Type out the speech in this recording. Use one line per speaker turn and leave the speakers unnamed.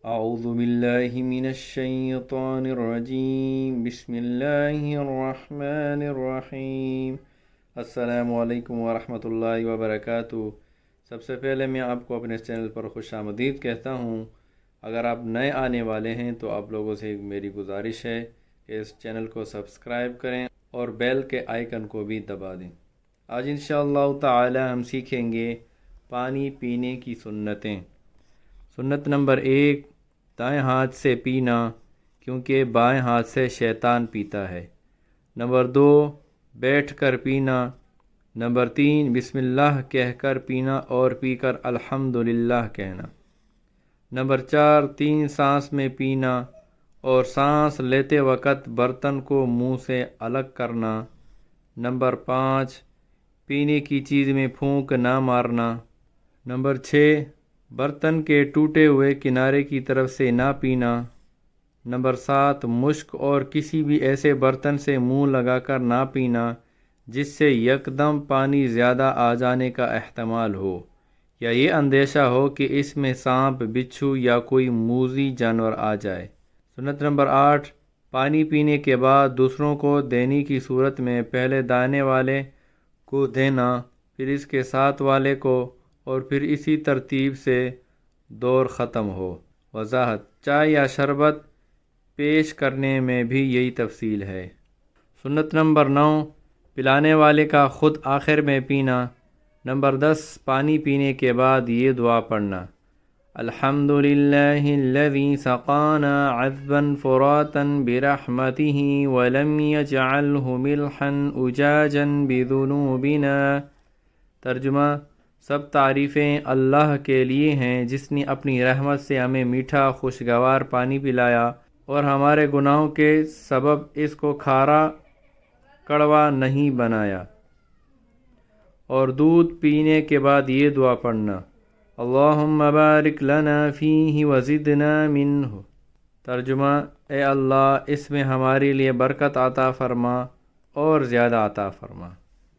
اعوذ باللہ من الشیطان الرجیم بسم اللہ الرحمن الرحیم۔ السلام علیکم ورحمۃ اللہ وبرکاتہ۔ سب سے پہلے میں آپ کو اپنے اس چینل پر خوش آمدید کہتا ہوں۔ اگر آپ نئے آنے والے ہیں تو آپ لوگوں سے میری گزارش ہے کہ اس چینل کو سبسکرائب کریں اور بیل کے آئیکن کو بھی دبا دیں۔ آج انشاءاللہ تعالی ہم سیکھیں گے پانی پینے کی سنتیں۔ سنت نمبر 1، دائیں ہاتھ سے پینا کیونکہ بائیں ہاتھ سے شیطان پیتا ہے۔ نمبر 2، بیٹھ کر پینا۔ نمبر 3، بسم اللہ کہہ کر پینا اور پی کر الحمدللہ کہنا۔ نمبر 4، 3 سانس میں پینا اور سانس لیتے وقت برتن کو منہ سے الگ کرنا۔ نمبر 5، پینے کی چیز میں پھونک نہ مارنا۔ نمبر 6، برتن کے ٹوٹے ہوئے کنارے کی طرف سے نہ پینا۔ نمبر 7، مشک اور کسی بھی ایسے برتن سے منہ لگا کر نہ پینا جس سے یکدم پانی زیادہ آ جانے کا احتمال ہو یا یہ اندیشہ ہو کہ اس میں سانپ، بچھو یا کوئی موذی جانور آ جائے۔ سنت نمبر 8، پانی پینے کے بعد دوسروں کو دینے کی صورت میں پہلے دانے والے کو دینا، پھر اس کے ساتھ والے کو، اور پھر اسی ترتیب سے دور ختم ہو۔ وضاحت: چائے یا شربت پیش کرنے میں بھی یہی تفصیل ہے۔ سنت نمبر 9، پلانے والے کا خود آخر میں پینا۔ نمبر 10، پانی پینے کے بعد یہ دعا پڑھنا: الحمدللہ الذی سقانا عذبا فراتا برحمتہ ولم یجعلہ ملحا اجاجا بذنوبنا۔ ترجمہ: سب تعریفیں اللہ کے لیے ہیں جس نے اپنی رحمت سے ہمیں میٹھا خوشگوار پانی پلایا اور ہمارے گناہوں کے سبب اس کو کھارا کڑوا نہیں بنایا۔ اور دودھ پینے کے بعد یہ دعا پڑھنا: اللہم بارک لنا فیہ وزدنا منہ۔ ترجمہ: اے اللہ، اس میں ہمارے لیے برکت عطا فرما اور زیادہ عطا فرما۔